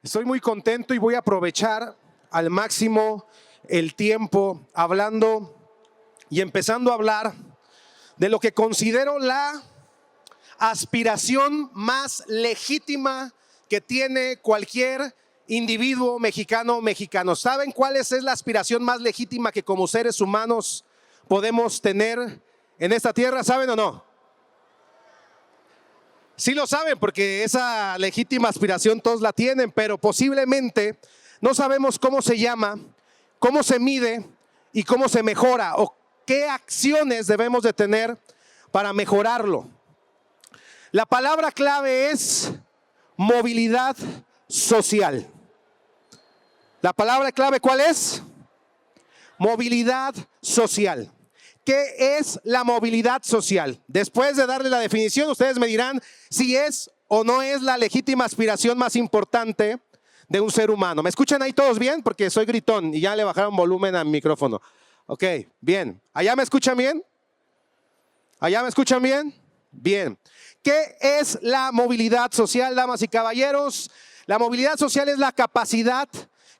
Estoy muy contento y voy a aprovechar al máximo el tiempo hablando y empezando a hablar de lo que considero la aspiración más legítima que tiene cualquier individuo mexicano o mexicano. ¿Saben cuál es la aspiración más legítima que como seres humanos podemos tener en esta tierra? ¿Saben o no? Sí lo saben, porque esa legítima aspiración todos la tienen, pero posiblemente no sabemos cómo se llama, cómo se mide y cómo se mejora o qué acciones debemos de tener para mejorarlo. La palabra clave es movilidad social. La palabra clave, ¿cuál es? Movilidad social. ¿Qué es la movilidad social? Después de darle la definición, ustedes me dirán si es o no es la legítima aspiración más importante de un ser humano. ¿Me escuchan ahí todos bien? Porque soy gritón y ya le bajaron volumen al micrófono. Ok, bien. ¿Allá me escuchan bien? ¿Allá me escuchan bien? Bien. ¿Qué es la movilidad social, damas y caballeros? La movilidad social es la capacidad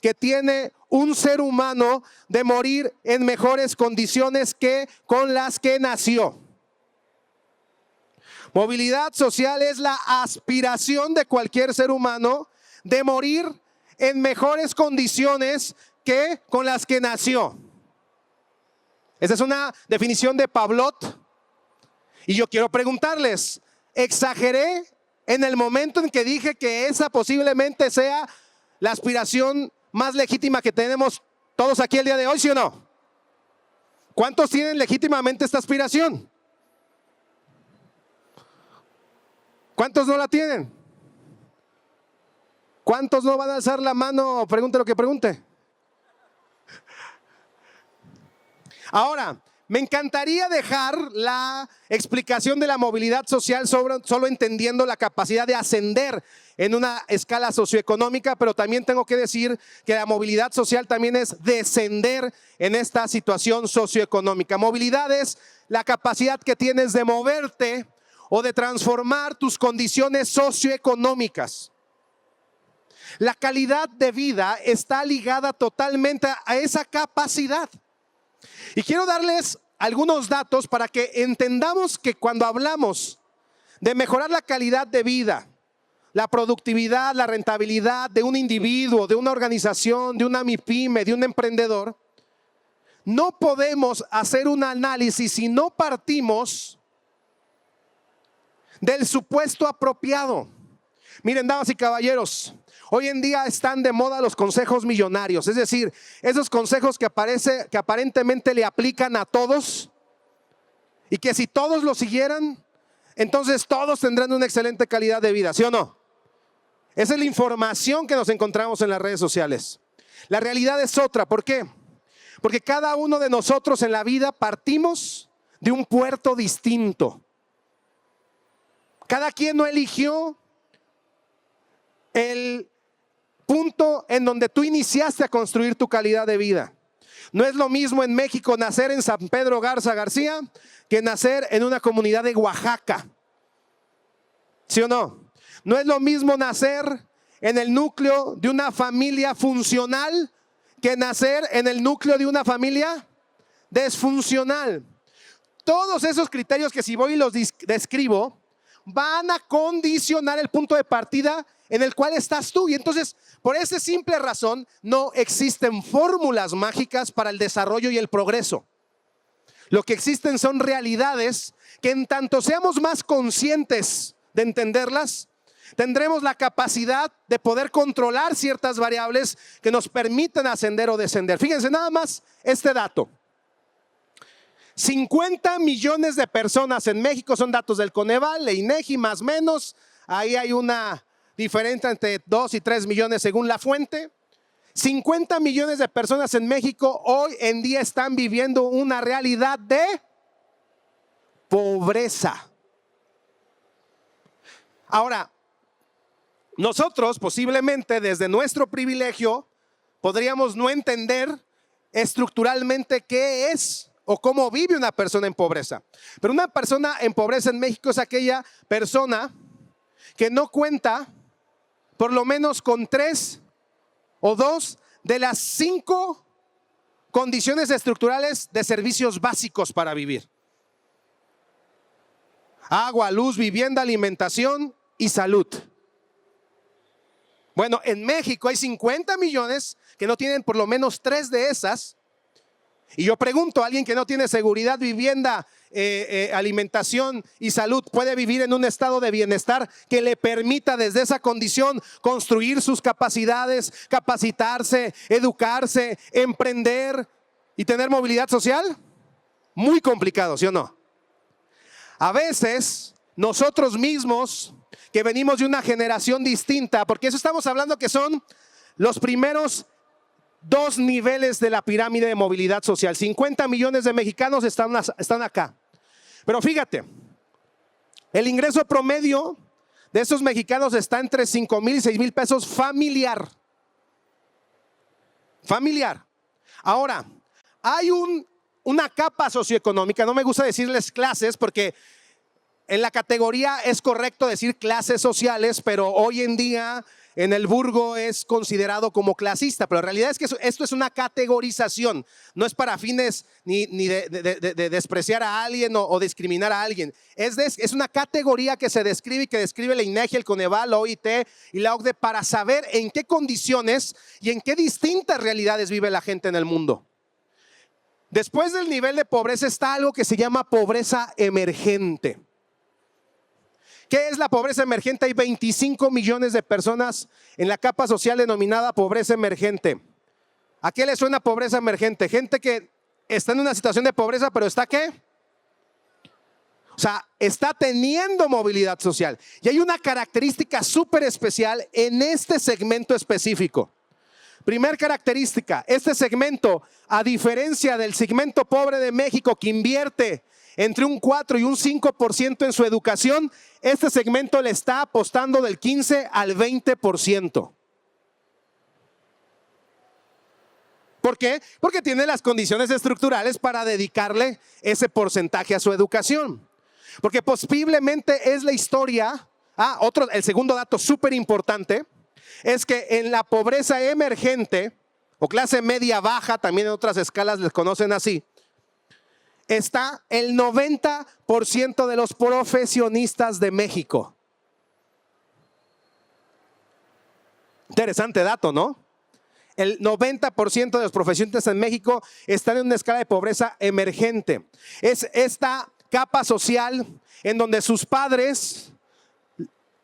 que tiene un ser humano de morir en mejores condiciones que con las que nació. Movilidad social es la aspiración de cualquier ser humano de morir en mejores condiciones que con las que nació. Esa es una definición de Pavlov. Y yo quiero preguntarles, ¿exageré en el momento en que dije que esa posiblemente sea la aspiración más legítima que tenemos todos aquí el día de hoy, sí o no? ¿Cuántos tienen legítimamente esta aspiración? ¿Cuántos no la tienen? ¿Cuántos no van a alzar la mano? Pregunte lo que pregunte. Ahora, me encantaría dejar la explicación de la movilidad social solo entendiendo la capacidad de ascender en una escala socioeconómica, pero también tengo que decir que la movilidad social también es descender en esta situación socioeconómica. Movilidad es la capacidad que tienes de moverte o de transformar tus condiciones socioeconómicas. La calidad de vida está ligada totalmente a esa capacidad. Y quiero darles algunos datos para que entendamos que cuando hablamos de mejorar la calidad de vida, la productividad, la rentabilidad de un individuo, de una organización, de una MIPYME, de un emprendedor, no podemos hacer un análisis si no partimos del supuesto apropiado. Miren, damas y caballeros, hoy en día están de moda los consejos millonarios, es decir, esos consejos que aparentemente le aplican a todos y que si todos lo siguieran, entonces todos tendrán una excelente calidad de vida, ¿sí o no? Esa es la información que nos encontramos en las redes sociales. La realidad es otra, ¿por qué? Porque cada uno de nosotros en la vida partimos de un puerto distinto. Cada quien no eligió el punto en donde tú iniciaste a construir tu calidad de vida. No es lo mismo en México nacer en San Pedro Garza García que nacer en una comunidad de Oaxaca. ¿Sí o no? No es lo mismo nacer en el núcleo de una familia funcional que nacer en el núcleo de una familia disfuncional. Todos esos criterios que si voy y los describo van a condicionar el punto de partida en el cual estás tú. Y entonces, por esa simple razón, no existen fórmulas mágicas para el desarrollo y el progreso. Lo que existen son realidades que en tanto seamos más conscientes de entenderlas, tendremos la capacidad de poder controlar ciertas variables que nos permiten ascender o descender. Fíjense nada más este dato. 50 millones de personas en México, son datos del Coneval, de INEGI más o menos. Ahí hay una diferencia entre 2 y 3 millones según la fuente. 50 millones de personas en México hoy en día están viviendo una realidad de pobreza. Ahora, nosotros posiblemente desde nuestro privilegio podríamos no entender estructuralmente qué es o cómo vive una persona en pobreza. Pero una persona en pobreza en México es aquella persona que no cuenta por lo menos con 3 o 2 de las 5 condiciones estructurales de servicios básicos para vivir: agua, luz, vivienda, alimentación y salud. Bueno, en México hay 50 millones que no tienen por lo menos 3 de esas. Y yo pregunto, ¿a alguien que no tiene seguridad, vivienda, alimentación y salud puede vivir en un estado de bienestar que le permita desde esa condición construir sus capacidades, capacitarse, educarse, emprender y tener movilidad social? Muy complicado, ¿sí o no? A veces nosotros mismos, que venimos de una generación distinta, porque eso estamos hablando que son los primeros 2 niveles de la pirámide de movilidad social. 50 millones de mexicanos están acá. Pero fíjate, el ingreso promedio de esos mexicanos está entre 5,000 y 6,000 pesos familiar. Familiar. Ahora, hay una capa socioeconómica, no me gusta decirles clases porque en la categoría es correcto decir clases sociales, pero hoy en día en el burgo es considerado como clasista, pero la realidad es que esto es una categorización, no es para fines ni de despreciar a alguien o discriminar a alguien. Es una categoría que se describe y que describe la INEGI, el Coneval, la OIT y la OCDE para saber en qué condiciones y en qué distintas realidades vive la gente en el mundo. Después del nivel de pobreza está algo que se llama pobreza emergente. ¿Qué es la pobreza emergente? Hay 25 millones de personas en la capa social denominada pobreza emergente. ¿A qué le suena pobreza emergente? Gente que está en una situación de pobreza, pero ¿está qué? O sea, está teniendo movilidad social. Y hay una característica súper especial en este segmento específico. Primer característica, este segmento, a diferencia del segmento pobre de México que invierte entre un 4 y un 5% en su educación, este segmento le está apostando del 15 al 20%. ¿Por qué? Porque tiene las condiciones estructurales para dedicarle ese porcentaje a su educación. Porque posiblemente es la historia. El segundo dato súper importante es que en la pobreza emergente o clase media baja, también en otras escalas les conocen así, está el 90% de los profesionistas de México. Interesante dato, ¿no? El 90% de los profesionistas en México están en una escala de pobreza emergente. Es esta capa social en donde sus padres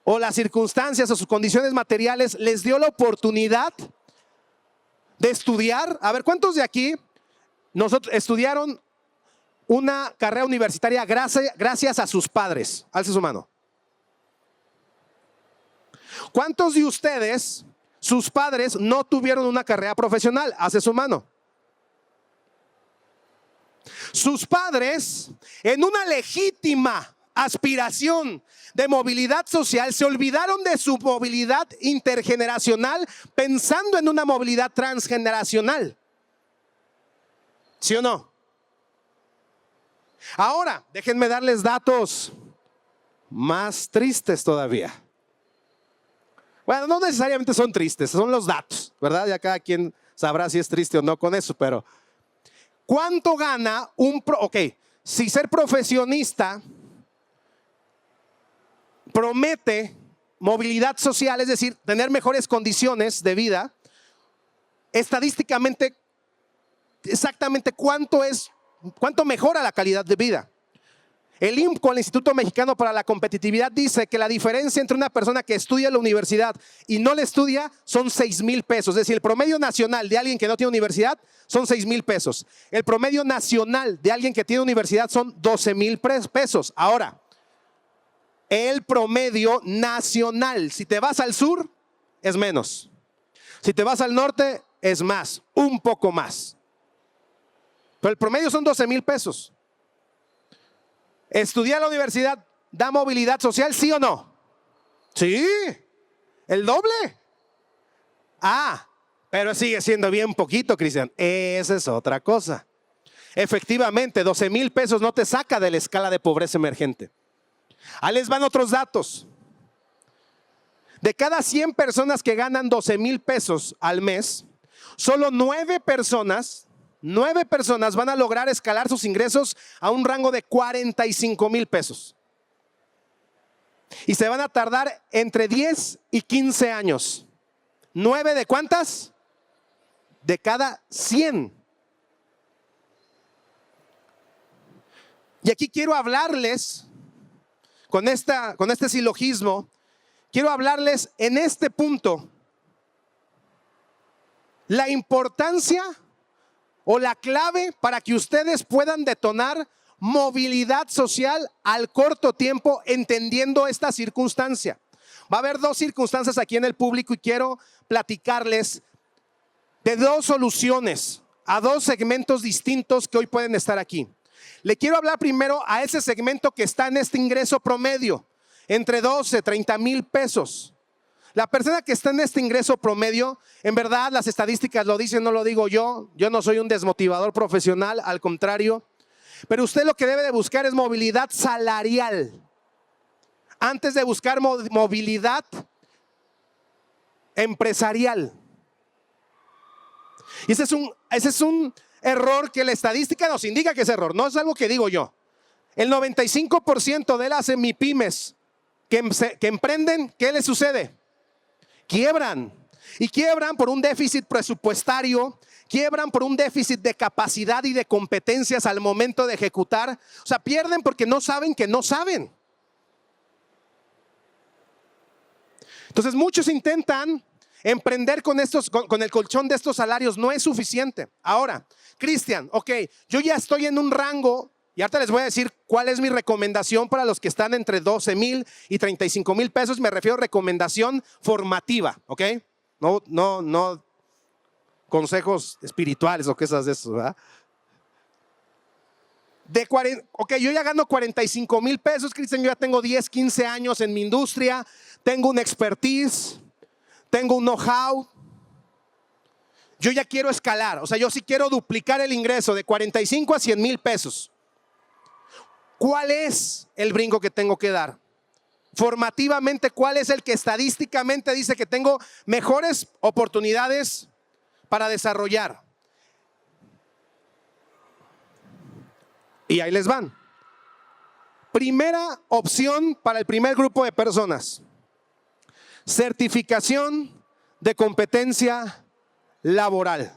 o las circunstancias o sus condiciones materiales les dio la oportunidad de estudiar. A ver, ¿cuántos de aquí estudiaron una carrera universitaria gracias a sus padres? Alce su mano. ¿Cuántos de ustedes, sus padres, no tuvieron una carrera profesional? Alce su mano. Sus padres, en una legítima aspiración de movilidad social, se olvidaron de su movilidad intergeneracional pensando en una movilidad transgeneracional. ¿Sí o no? Ahora, déjenme darles datos más tristes todavía. Bueno, no necesariamente son tristes, son los datos, ¿verdad? Ya cada quien sabrá si es triste o no con eso, pero ¿cuánto gana si ser profesionista promete movilidad social, es decir, tener mejores condiciones de vida, estadísticamente, exactamente cuánto mejora la calidad de vida? El IMCO, el Instituto Mexicano para la Competitividad, dice que la diferencia entre una persona que estudia en la universidad y no le estudia son 6,000 pesos. Es decir, el promedio nacional de alguien que no tiene universidad son 6,000 pesos. El promedio nacional de alguien que tiene universidad son 12,000 pesos. Ahora, el promedio nacional, si te vas al sur, es menos. Si te vas al norte, es más, un poco más. Pero el promedio son 12,000 pesos. ¿Estudiar en la universidad da movilidad social, sí o no? Sí, el doble. Pero sigue siendo bien poquito, Cristian. Esa es otra cosa. Efectivamente, 12,000 pesos no te saca de la escala de pobreza emergente. Ahí les van otros datos. De cada 100 personas que ganan 12,000 pesos al mes, solo 9 personas van a lograr escalar sus ingresos a un rango de 45,000 pesos. Y se van a tardar entre 10 y 15 años. ¿9 de cuántas? De cada 100. Y aquí quiero hablarles, con este silogismo, quiero hablarles en este punto, la importancia o la clave para que ustedes puedan detonar movilidad social al corto tiempo, entendiendo esta circunstancia. Va a haber 2 circunstancias aquí en el público y quiero platicarles de 2 soluciones a 2 segmentos distintos que hoy pueden estar aquí. Le quiero hablar primero a ese segmento que está en este ingreso promedio, entre 12, 30,000 pesos. La persona que está en este ingreso promedio, en verdad las estadísticas lo dicen, no lo digo yo no soy un desmotivador profesional, al contrario. Pero usted lo que debe de buscar es movilidad salarial, antes de buscar movilidad empresarial. Y ese es un error que la estadística nos indica que es error, no es algo que digo yo. El 95% de las MIPYMES que emprenden, ¿qué les sucede? Quiebran. Y quiebran por un déficit presupuestario, quiebran por un déficit de capacidad y de competencias al momento de ejecutar. O sea, pierden porque no saben que no saben. Entonces muchos intentan emprender con el colchón de estos salarios, no es suficiente. Ahora, Cristian, ok, yo ya estoy en un rango y ahorita les voy a decir cuál es mi recomendación para los que están entre 12,000 y 35,000 pesos. Me refiero a recomendación formativa, ok. No consejos espirituales o cosas de eso, ¿verdad? Ok, yo ya gano 45,000 pesos, Cristian, yo ya tengo 10, 15 años en mi industria, tengo una expertise, tengo un know-how. Yo ya quiero escalar, o sea, yo sí quiero duplicar el ingreso de 45 a 100,000 pesos. ¿Cuál es el brinco que tengo que dar? Formativamente, ¿cuál es el que estadísticamente dice que tengo mejores oportunidades para desarrollar? Y ahí les van. Primera opción para el primer grupo de personas: certificación de competencia laboral.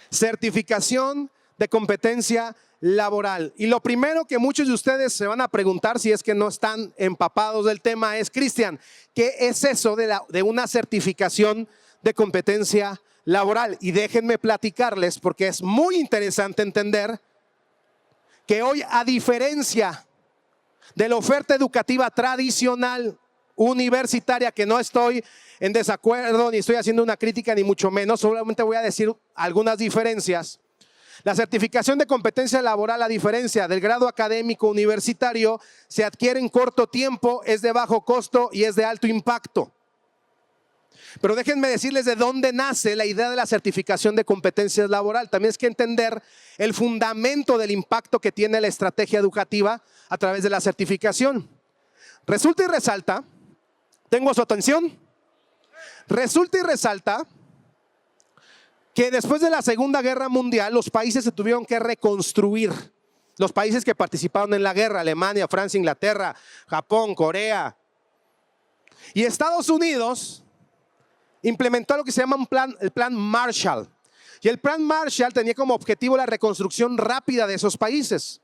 Certificación de competencia laboral. Y lo primero que muchos de ustedes se van a preguntar, si es que no están empapados del tema, es: Cristian, ¿qué es eso de una certificación de competencia laboral? Y déjenme platicarles, porque es muy interesante entender que hoy, a diferencia de la oferta educativa tradicional universitaria, que no estoy en desacuerdo ni estoy haciendo una crítica ni mucho menos, solamente voy a decir algunas diferencias. La certificación de competencia laboral, a diferencia del grado académico universitario, se adquiere en corto tiempo, es de bajo costo y es de alto impacto. Pero déjenme decirles de dónde nace la idea de la certificación de competencias laboral. También es que entender el fundamento del impacto que tiene la estrategia educativa a través de la certificación. Resulta y resalta, ¿tengo su atención? Resulta y resalta que después de la Segunda Guerra Mundial los países se tuvieron que reconstruir. Los países que participaron en la guerra: Alemania, Francia, Inglaterra, Japón, Corea. Y Estados Unidos implementó lo que se llama el Plan Marshall. Y el Plan Marshall tenía como objetivo la reconstrucción rápida de esos países.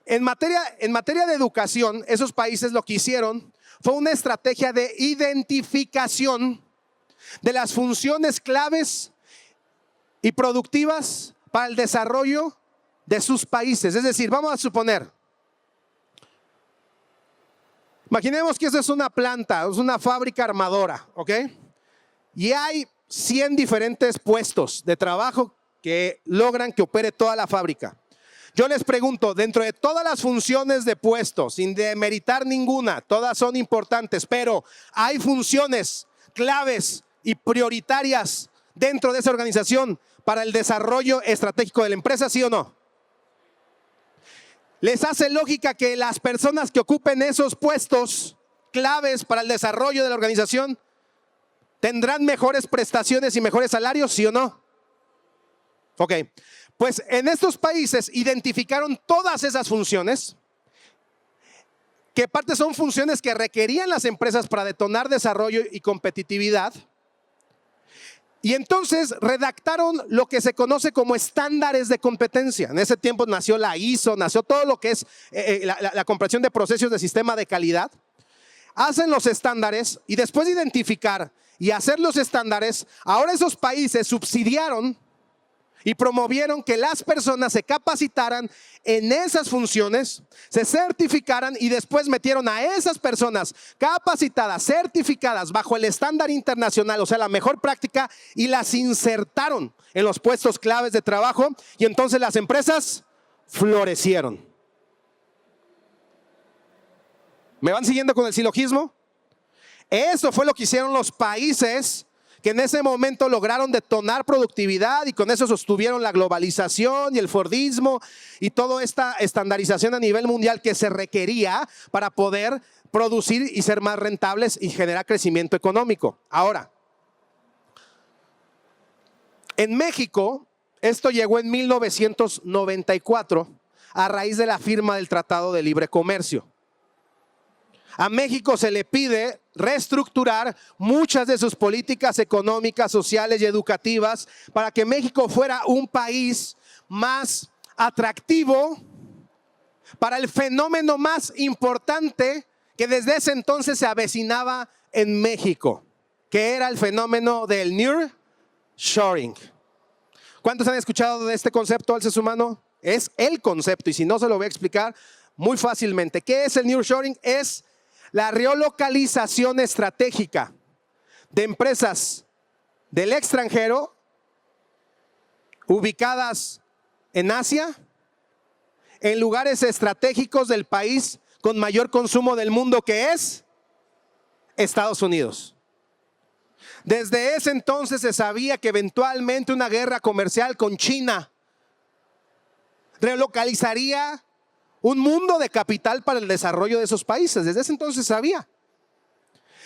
En materia de educación, esos países lo que hicieron fue una estrategia de identificación de las funciones claves y productivas para el desarrollo de sus países. Es decir, vamos a suponer, imaginemos que esa es una planta, es una fábrica armadora, ¿ok? Y hay 100 diferentes puestos de trabajo que logran que opere toda la fábrica. Yo les pregunto, dentro de todas las funciones de puestos, sin demeritar ninguna, todas son importantes, pero hay funciones claves y prioritarias dentro de esa organización para el desarrollo estratégico de la empresa, ¿sí o no? ¿Les hace lógica que las personas que ocupen esos puestos claves para el desarrollo de la organización tendrán mejores prestaciones y mejores salarios, ¿sí o no? Ok, pues en estos países identificaron todas esas funciones, que parte son funciones que requerían las empresas para detonar desarrollo y competitividad. Y entonces redactaron lo que se conoce como estándares de competencia. En ese tiempo nació la ISO, nació todo lo que es la comprensión de procesos de sistema de calidad. Hacen los estándares y después de identificar y hacer los estándares, ahora esos países subsidiaron y promovieron que las personas se capacitaran en esas funciones, se certificaran y después metieron a esas personas capacitadas, certificadas bajo el estándar internacional, o sea, la mejor práctica, y las insertaron en los puestos claves de trabajo y entonces las empresas florecieron. ¿Me van siguiendo con el silogismo? Eso fue lo que hicieron los países que en ese momento lograron detonar productividad y con eso sostuvieron la globalización y el fordismo y toda esta estandarización a nivel mundial que se requería para poder producir y ser más rentables y generar crecimiento económico. Ahora, en México, esto llegó en 1994 a raíz de la firma del Tratado de Libre Comercio. A México se le pide reestructurar muchas de sus políticas económicas, sociales y educativas para que México fuera un país más atractivo para el fenómeno más importante que desde ese entonces se avecinaba en México, que era el fenómeno del nearshoring. ¿Cuántos han escuchado de este concepto, al ser humano? Es el concepto y si no se lo voy a explicar muy fácilmente. ¿Qué es el nearshoring? Es la relocalización estratégica de empresas del extranjero ubicadas en Asia, en lugares estratégicos del país con mayor consumo del mundo, que es Estados Unidos. Desde ese entonces se sabía que eventualmente una guerra comercial con China relocalizaría un mundo de capital para el desarrollo de esos países. Desde ese entonces sabía.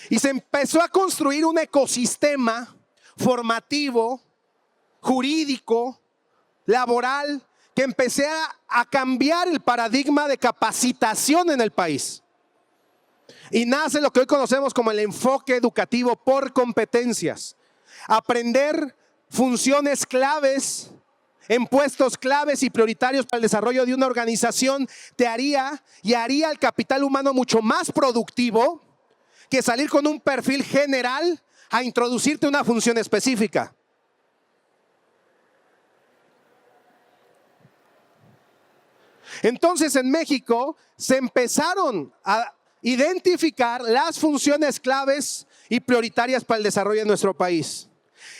Y se empezó a construir un ecosistema formativo, jurídico, laboral, que empecé a cambiar el paradigma de capacitación en el país. Y nace lo que hoy conocemos como el enfoque educativo por competencias. Aprender funciones claves en puestos claves y prioritarios para el desarrollo de una organización te haría al capital humano mucho más productivo que salir con un perfil general a introducirte una función específica. Entonces en México se empezaron a identificar las funciones claves y prioritarias para el desarrollo de nuestro país.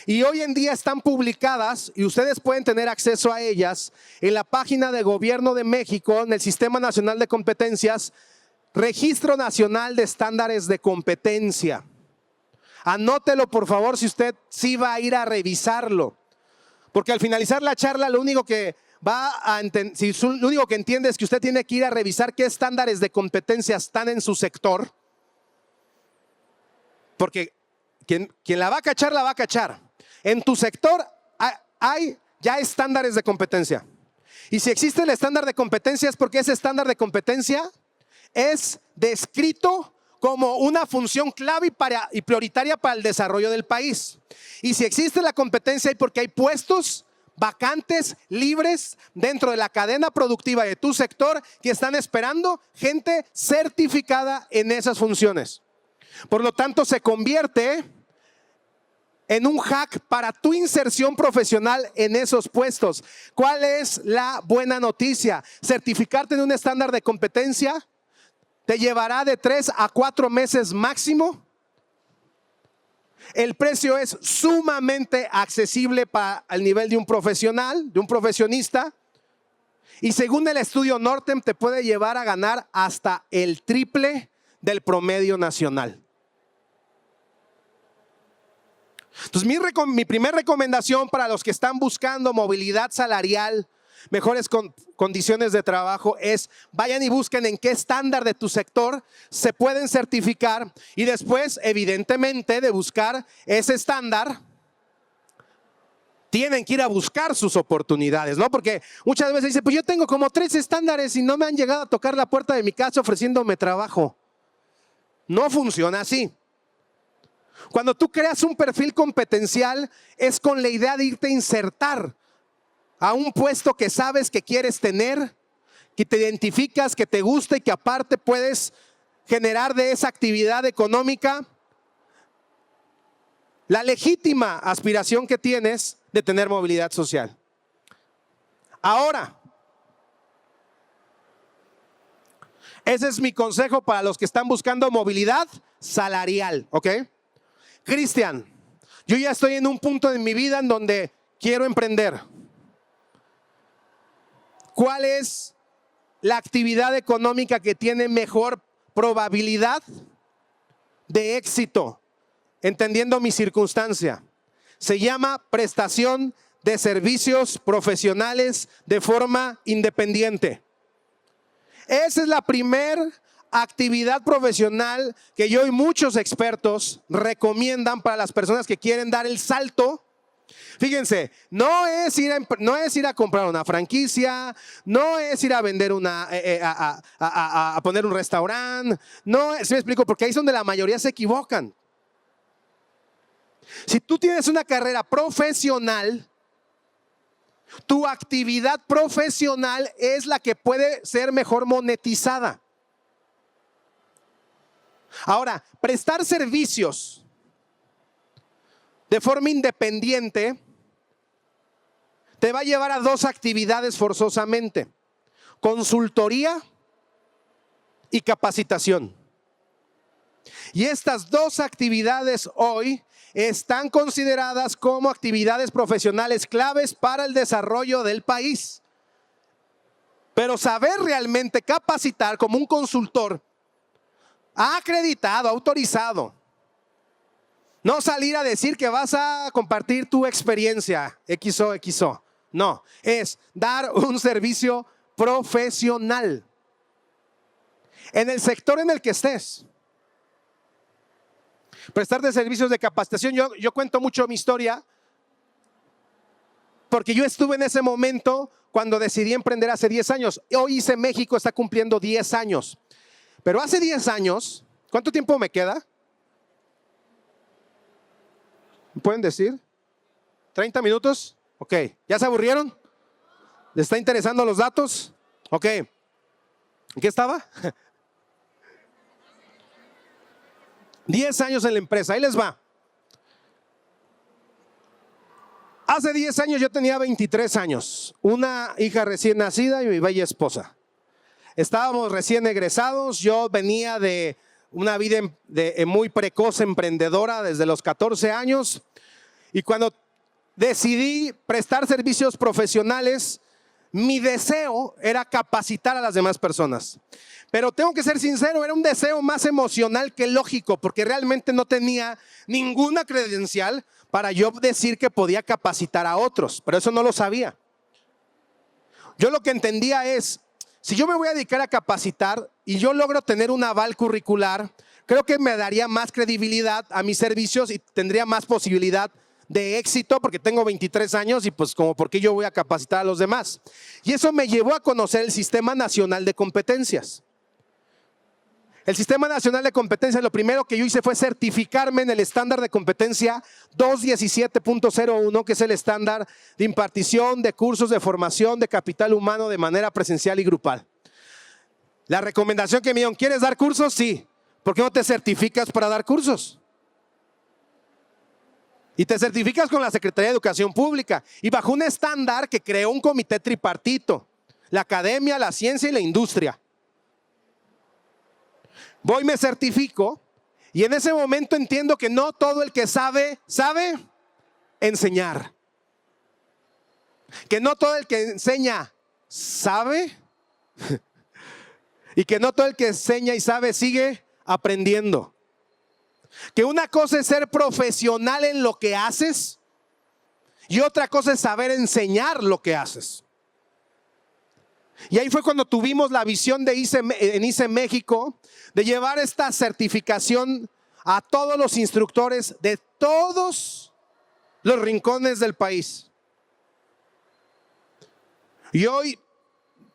Y hoy en día están publicadas y ustedes pueden tener acceso a ellas en la página de Gobierno de México, en el Sistema Nacional de Competencias, Registro Nacional de Estándares de Competencia. Anótelo por favor si usted sí va a ir a revisarlo. Porque al finalizar la charla lo único que lo único que entiende es que usted tiene que ir a revisar qué estándares de competencia están en su sector. Porque quien la va a cachar, la va a cachar. En tu sector hay ya estándares de competencia. Y si existe el estándar de competencia es porque ese estándar de competencia es descrito como una función clave y prioritaria para el desarrollo del país. Y si existe la competencia es porque hay puestos vacantes, libres dentro de la cadena productiva de tu sector que están esperando gente certificada en esas funciones. Por lo tanto, se convierte en un hack para tu inserción profesional en esos puestos. ¿Cuál es la buena noticia? Certificarte en un estándar de competencia te llevará de 3 a 4 meses máximo. El precio es sumamente accesible para el nivel de un profesional, de un profesionista. Y según el estudio Nortem, te puede llevar a ganar hasta el triple del promedio nacional. Entonces, mi primera recomendación para los que están buscando movilidad salarial, mejores condiciones de trabajo es vayan y busquen en qué estándar de tu sector se pueden certificar y después, evidentemente, de buscar ese estándar, tienen que ir a buscar sus oportunidades, ¿no? Porque muchas veces dicen, pues yo tengo como 3 estándares y no me han llegado a tocar la puerta de mi casa ofreciéndome trabajo. No funciona así. Cuando tú creas un perfil competencial es con la idea de irte a insertar a un puesto que sabes que quieres tener, que te identificas, que te gusta y que aparte puedes generar de esa actividad económica la legítima aspiración que tienes de tener movilidad social. Ahora, ese es mi consejo para los que están buscando movilidad salarial, ¿ok? Cristian, yo ya estoy en un punto de mi vida en donde quiero emprender. ¿Cuál es la actividad económica que tiene mejor probabilidad de éxito? Entendiendo mi circunstancia. Se llama prestación de servicios profesionales de forma independiente. Esa es la primera actividad profesional que yo y muchos expertos recomiendan para las personas que quieren dar el salto. Fíjense, no es ir a comprar una franquicia, no es ir a vender a poner un restaurante, no es, ¿sí me explico? Porque ahí es donde la mayoría se equivocan. Si tú tienes una carrera profesional, tu actividad profesional es la que puede ser mejor monetizada. Ahora, prestar servicios de forma independiente te va a llevar a 2 actividades forzosamente: consultoría y capacitación. Y estas 2 actividades hoy están consideradas como actividades profesionales claves para el desarrollo del país. Pero saber realmente capacitar como un consultor acreditado, autorizado, no salir a decir que vas a compartir tu experiencia XO, no, es dar un servicio profesional en el sector en el que estés. Prestarte servicios de capacitación. Yo cuento mucho mi historia porque yo estuve en ese momento cuando decidí emprender hace 10 años. Hoy ICE México está cumpliendo 10 años. Pero hace 10 años, ¿cuánto tiempo me queda? ¿Me pueden decir? ¿30 minutos? Ok. ¿Ya se aburrieron? ¿Les está interesando los datos? Ok. ¿En qué estaba? 10 años en la empresa, ahí les va. Hace 10 años yo tenía 23 años, una hija recién nacida y mi bella esposa. Estábamos recién egresados, yo venía de una vida muy precoz emprendedora desde los 14 años y cuando decidí prestar servicios profesionales, mi deseo era capacitar a las demás personas. Pero tengo que ser sincero, era un deseo más emocional que lógico, porque realmente no tenía ninguna credencial para yo decir que podía capacitar a otros, pero eso no lo sabía. Yo lo que entendía es, si yo me voy a dedicar a capacitar y yo logro tener un aval curricular, creo que me daría más credibilidad a mis servicios y tendría más posibilidad de éxito porque tengo 23 años y pues como por qué yo voy a capacitar a los demás. Y eso me llevó a conocer el Sistema Nacional de Competencias. El Sistema Nacional de Competencias, lo primero que yo hice fue certificarme en el estándar de competencia 217.01, que es el estándar de impartición de cursos de formación de capital humano de manera presencial y grupal. La recomendación que me dieron, ¿quieres dar cursos? Sí. ¿Por qué no te certificas para dar cursos? Y te certificas con la Secretaría de Educación Pública y bajo un estándar que creó un comité tripartito, la academia, la ciencia y la industria. Voy, me certifico y en ese momento entiendo que no todo el que sabe enseñar. Que no todo el que enseña sabe y que no todo el que enseña y sabe sigue aprendiendo. Que una cosa es ser profesional en lo que haces y otra cosa es saber enseñar lo que haces. Y ahí fue cuando tuvimos la visión de en ICE México de llevar esta certificación a todos los instructores de todos los rincones del país. Y hoy,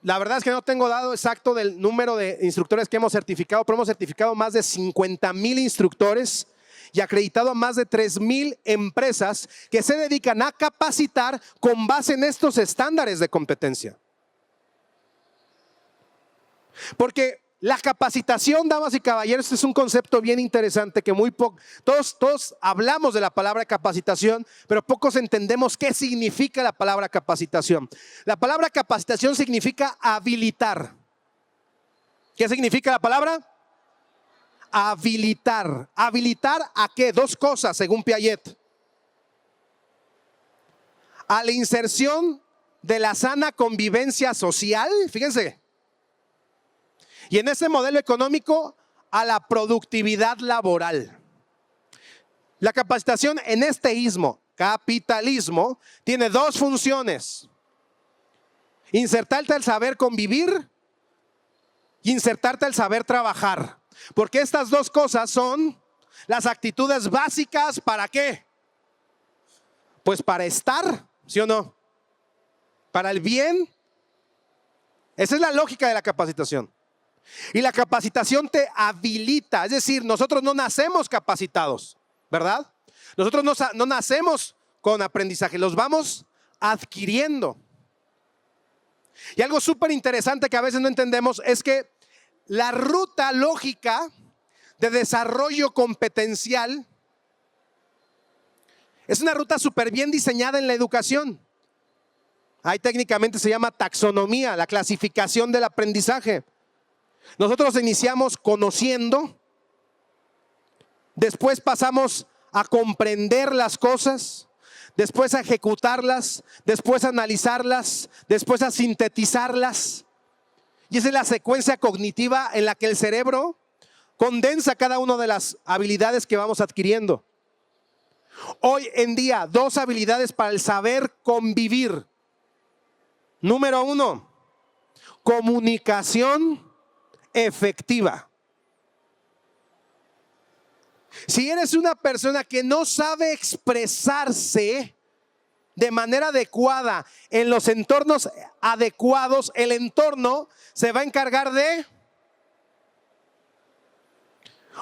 la verdad es que no tengo dado exacto del número de instructores que hemos certificado, pero hemos certificado más de 50,000 instructores y acreditado a más de 3,000 empresas que se dedican a capacitar con base en estos estándares de competencia. Porque la capacitación, damas y caballeros, es un concepto bien interesante que todos hablamos de la palabra capacitación, pero pocos entendemos qué significa la palabra capacitación. La palabra capacitación significa habilitar. ¿Qué significa la palabra? Habilitar. ¿Habilitar a qué? Dos cosas, según Piaget. A la inserción de la sana convivencia social, fíjense. Y en ese modelo económico, a la productividad laboral. La capacitación en este capitalismo, tiene dos funciones. Insertarte al saber convivir y insertarte al saber trabajar. Porque estas dos cosas son las actitudes básicas, ¿para qué? Pues para estar, ¿sí o no? Para el bien. Esa es la lógica de la capacitación. Y la capacitación te habilita, es decir, nosotros no nacemos capacitados, ¿verdad? Nosotros no nacemos con aprendizaje, los vamos adquiriendo. Y algo súper interesante que a veces no entendemos es que la ruta lógica de desarrollo competencial es una ruta súper bien diseñada en la educación. Ahí técnicamente se llama taxonomía, la clasificación del aprendizaje. Nosotros iniciamos conociendo, después pasamos a comprender las cosas, después a ejecutarlas, después a analizarlas, después a sintetizarlas. Y esa es la secuencia cognitiva en la que el cerebro condensa cada una de las habilidades que vamos adquiriendo. Hoy en día, dos habilidades para el saber convivir. Número 1, comunicación efectiva. Si eres una persona que no sabe expresarse de manera adecuada en los entornos adecuados, el entorno se va a encargar de...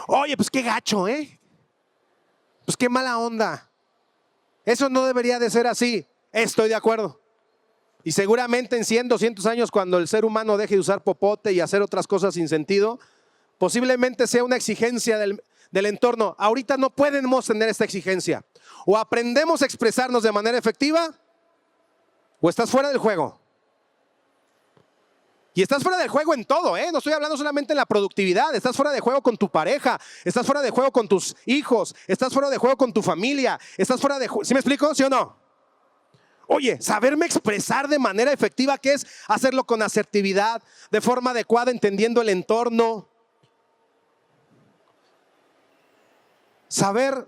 Oye, pues qué gacho, pues qué mala onda. Eso no debería de ser así. Estoy de acuerdo. Y seguramente en 100, 200 años, cuando el ser humano deje de usar popote y hacer otras cosas sin sentido, posiblemente sea una exigencia del entorno. Ahorita no podemos tener esta exigencia. O aprendemos a expresarnos de manera efectiva, o estás fuera del juego. Y estás fuera del juego en todo, no estoy hablando solamente en la productividad. Estás fuera de juego con tu pareja, estás fuera de juego con tus hijos, estás fuera de juego con tu familia, estás fuera de juego. ¿Sí me explico? ¿Sí o no? Oye, saberme expresar de manera efectiva, ¿qué es? Hacerlo con asertividad, de forma adecuada, entendiendo el entorno. Saber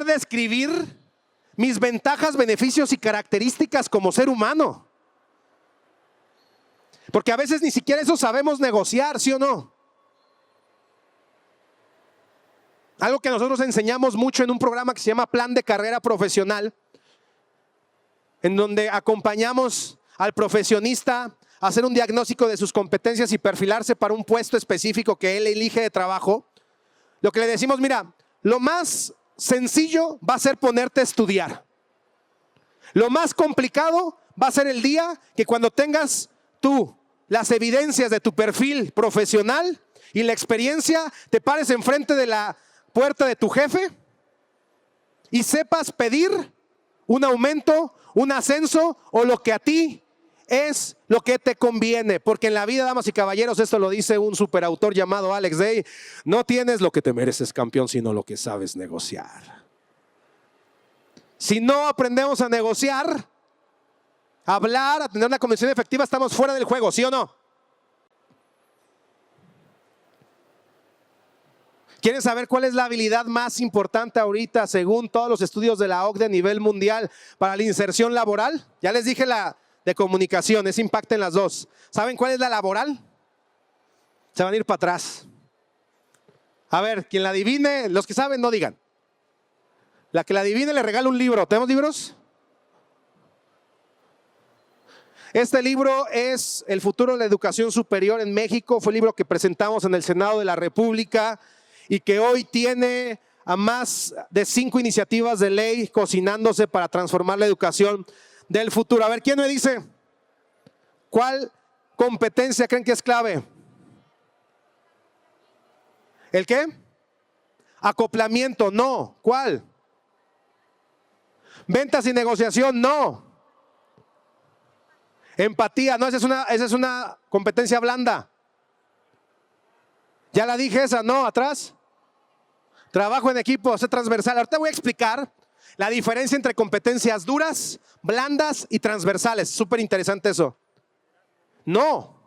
describir mis ventajas, beneficios y características como ser humano. Porque a veces ni siquiera eso sabemos negociar, ¿sí o no? Algo que nosotros enseñamos mucho en un programa que se llama Plan de Carrera Profesional, en donde acompañamos al profesionista a hacer un diagnóstico de sus competencias y perfilarse para un puesto específico que él elige de trabajo. Lo que le decimos, mira, lo más sencillo va a ser ponerte a estudiar. Lo más complicado va a ser el día que cuando tengas tú las evidencias de tu perfil profesional y la experiencia, te pares enfrente de la puerta de tu jefe y sepas pedir un aumento, un ascenso o lo que a ti es lo que te conviene. Porque en la vida, damas y caballeros, esto lo dice un superautor llamado Alex Day, no tienes lo que te mereces, campeón, sino lo que sabes negociar. Si no aprendemos a negociar, a hablar, a tener una conversación efectiva, estamos fuera del juego, ¿sí o no? ¿Quieren saber cuál es la habilidad más importante ahorita según todos los estudios de la OCDE a nivel mundial para la inserción laboral? Ya les dije de de comunicación, es impacta en las dos. ¿Saben cuál es la laboral? Se van a ir para atrás. A ver, quien la adivine, los que saben no digan. La que la adivine le regala un libro. ¿Tenemos libros? Este libro es El futuro de la educación superior en México. Fue el libro que presentamos en el Senado de la República y que hoy tiene a más de 5 iniciativas de ley cocinándose para transformar la educación del futuro. A ver, ¿quién me dice cuál competencia creen que es clave? ¿El qué? Acoplamiento, no. ¿Cuál? Ventas y negociación, no. Empatía, no, esa es una competencia blanda. Ya la dije esa, no, atrás. Trabajo en equipo, ser transversal. Ahorita voy a explicar la diferencia entre competencias duras, blandas y transversales. Súper interesante eso. No.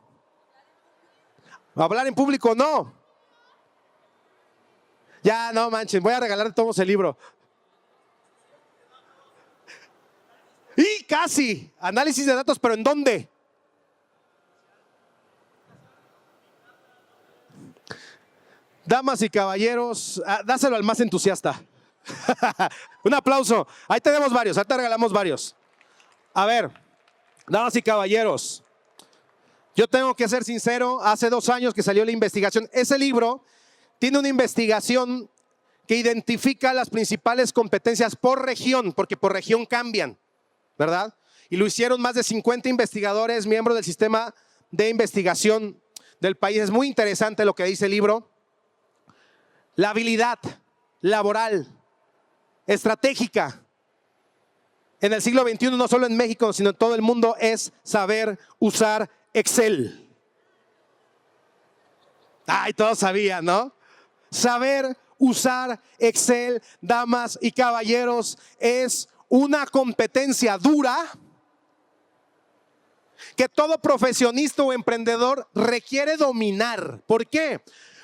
Hablar en público, no. Ya, no manchen, voy a regalar todos el libro. Y casi, análisis de datos, pero ¿en dónde? Damas y caballeros, dáselo al más entusiasta. Un aplauso. Ahí tenemos varios, ahí te regalamos varios. A ver, damas y caballeros, yo tengo que ser sincero, hace 2 años que salió la investigación. Ese libro tiene una investigación que identifica las principales competencias por región, porque por región cambian, ¿verdad? Y lo hicieron más de 50 investigadores, miembros del sistema de investigación del país. Es muy interesante lo que dice el libro. La habilidad laboral, estratégica, en el siglo XXI, no solo en México, sino en todo el mundo, es saber usar Excel. Ay, todos sabían, ¿no? Saber usar Excel, damas y caballeros, es una competencia dura que todo profesionista o emprendedor requiere dominar. ¿Por qué?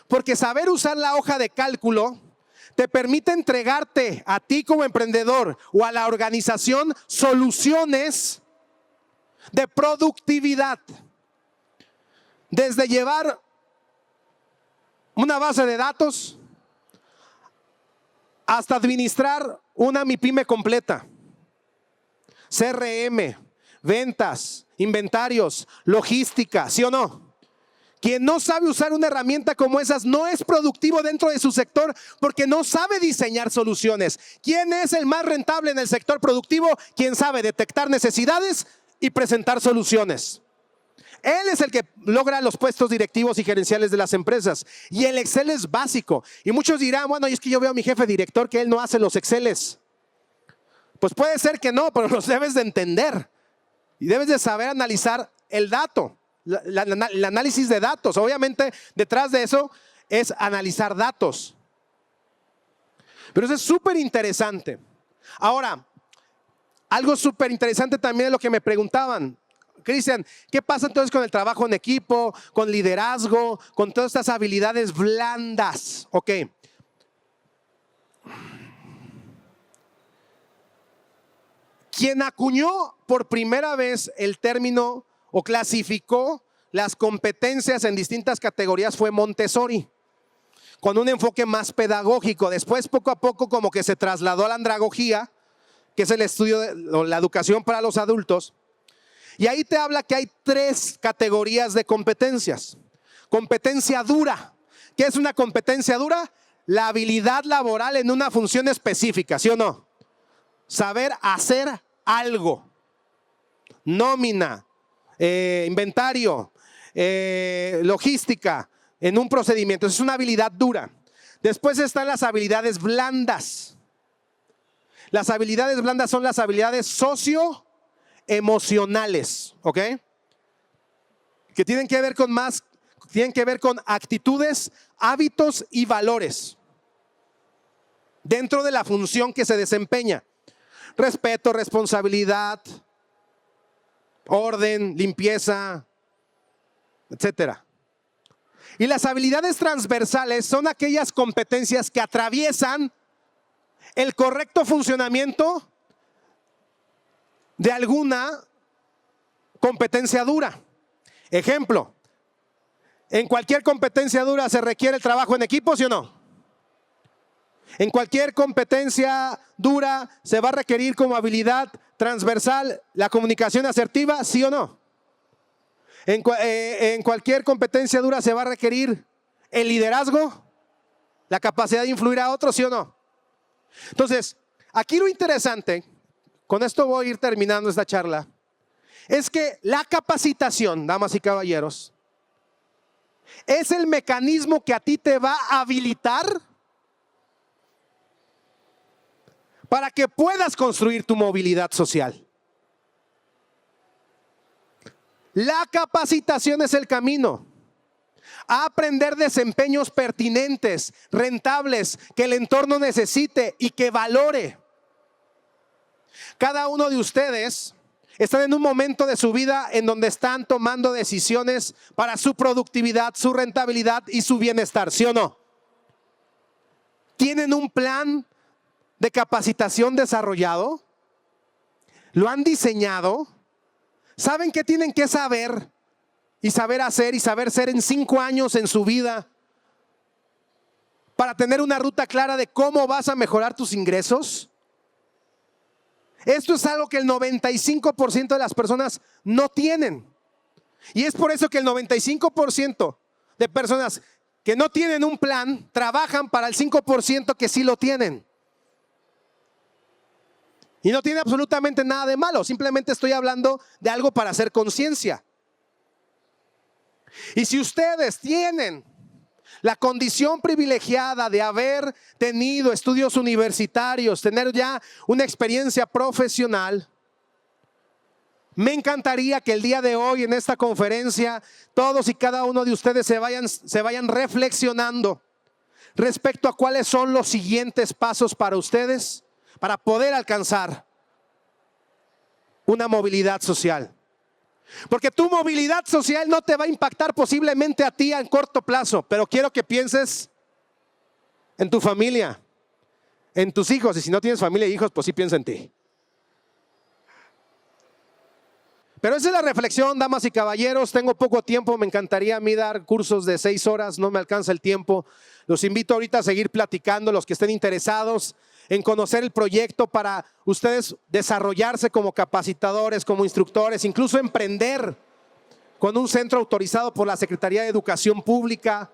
Porque saber usar la hoja de cálculo te permite entregarte a ti como emprendedor o a la organización soluciones de productividad. Desde llevar una base de datos hasta administrar una MIPYME completa. CRM, ventas, inventarios, logística, ¿sí o no? Quien no sabe usar una herramienta como esas no es productivo dentro de su sector porque no sabe diseñar soluciones. ¿Quién es el más rentable en el sector productivo? Quien sabe detectar necesidades y presentar soluciones. Él es el que logra los puestos directivos y gerenciales de las empresas. Y el Excel es básico. Y muchos dirán, bueno, y es que yo veo a mi jefe director que él no hace los Exceles. Pues puede ser que no, pero los debes de entender. Y debes de saber analizar el dato. El análisis de datos. Obviamente, detrás de eso es analizar datos. Pero eso es súper interesante. Ahora, algo súper interesante también es lo que me preguntaban. Cristian, ¿qué pasa entonces con el trabajo en equipo, con liderazgo, con todas estas habilidades blandas? Ok. Quien acuñó por primera vez el término o clasificó las competencias en distintas categorías fue Montessori, con un enfoque más pedagógico. Después, poco a poco, como que se trasladó a la andragogía, que es el estudio de la educación para los adultos. Y ahí te habla que hay 3 categorías de competencias. Competencia dura. ¿Qué es una competencia dura? La habilidad laboral en una función específica, ¿sí o no? Saber hacer algo. Nómina, inventario, logística, en un procedimiento. Es una habilidad dura. Después están las habilidades blandas. Las habilidades blandas son las habilidades socioemocionales, ¿ok? Que tienen que ver con actitudes, hábitos y valores dentro de la función que se desempeña. Respeto, responsabilidad, orden, limpieza, etcétera. Y las habilidades transversales son aquellas competencias que atraviesan el correcto funcionamiento de alguna competencia dura. Ejemplo, en cualquier competencia dura se requiere el trabajo en equipo, ¿sí o no? En cualquier competencia dura se va a requerir como habilidad transversal la comunicación asertiva, ¿sí o no? En cualquier competencia dura se va a requerir el liderazgo, la capacidad de influir a otros, ¿sí o no? Entonces, aquí lo interesante, con esto voy a ir terminando esta charla, es que la capacitación, damas y caballeros, es el mecanismo que a ti te va a habilitar para que puedas construir tu movilidad social. La capacitación es el camino a aprender desempeños pertinentes, rentables, que el entorno necesite y que valore. Cada uno de ustedes están en un momento de su vida en donde están tomando decisiones para su productividad, su rentabilidad y su bienestar, ¿sí o no? ¿Tienen un plan de capacitación desarrollado? ¿Lo han diseñado? ¿Saben qué tienen que saber y saber hacer y saber ser en 5 años en su vida para tener una ruta clara de cómo vas a mejorar tus ingresos? Esto es algo que el 95% de las personas no tienen. Y es por eso que el 95% de personas que no tienen un plan trabajan para el 5% que sí lo tienen. Y no tiene absolutamente nada de malo, simplemente estoy hablando de algo para hacer conciencia. Y si ustedes tienen la condición privilegiada de haber tenido estudios universitarios, tener ya una experiencia profesional, me encantaría que el día de hoy en esta conferencia todos y cada uno de ustedes se vayan reflexionando respecto a cuáles son los siguientes pasos para ustedes para poder alcanzar una movilidad social. Porque tu movilidad social no te va a impactar posiblemente a ti en corto plazo, pero quiero que pienses en tu familia, en tus hijos, y si no tienes familia e hijos, pues sí piensa en ti. Pero esa es la reflexión, damas y caballeros. Tengo poco tiempo, me encantaría a mí dar cursos de 6 horas, no me alcanza el tiempo. Los invito ahorita a seguir platicando, los que estén interesados en conocer el proyecto para ustedes desarrollarse como capacitadores, como instructores, incluso emprender con un centro autorizado por la Secretaría de Educación Pública,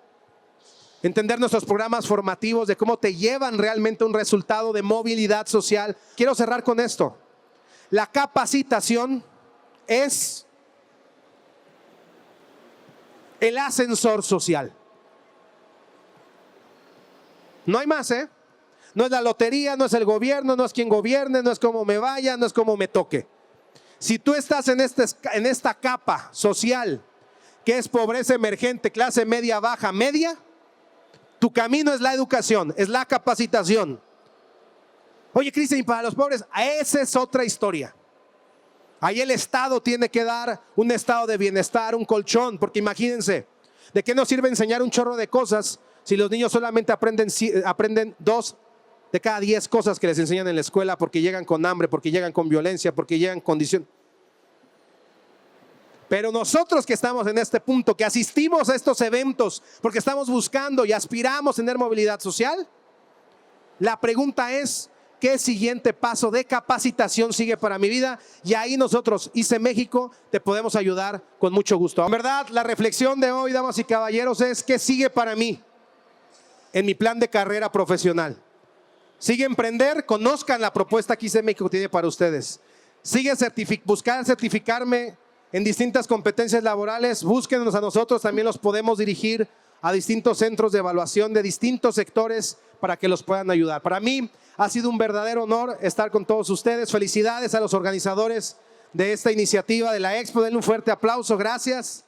entender nuestros programas formativos de cómo te llevan realmente a un resultado de movilidad social. Quiero cerrar con esto. La capacitación es el ascensor social. No hay más, ¿eh? No es la lotería, no es el gobierno, no es quien gobierne, no es cómo me vaya, no es cómo me toque. Si tú estás en esta capa social, que es pobreza emergente, clase media, baja, media, tu camino es la educación, es la capacitación. Oye, Cristian, ¿y para los pobres? Esa es otra historia. Ahí el Estado tiene que dar un estado de bienestar, un colchón, porque imagínense, ¿de qué nos sirve enseñar un chorro de cosas si los niños solamente aprenden 2 de cada 10 cosas que les enseñan en la escuela porque llegan con hambre, porque llegan con violencia, porque llegan con condición? Pero nosotros que estamos en este punto, que asistimos a estos eventos porque estamos buscando y aspiramos a tener movilidad social, la pregunta es, ¿qué siguiente paso de capacitación sigue para mi vida? Y ahí nosotros, ICE México, te podemos ayudar con mucho gusto. En verdad, la reflexión de hoy, damas y caballeros, es ¿qué sigue para mí en mi plan de carrera profesional? Sigue emprender, conozcan la propuesta que ICE México tiene para ustedes. Sigue buscar certificarme en distintas competencias laborales, búsquenos a nosotros, también los podemos dirigir a distintos centros de evaluación de distintos sectores para que los puedan ayudar. Para mí ha sido un verdadero honor estar con todos ustedes. Felicidades a los organizadores de esta iniciativa de la Expo. Denle un fuerte aplauso. Gracias.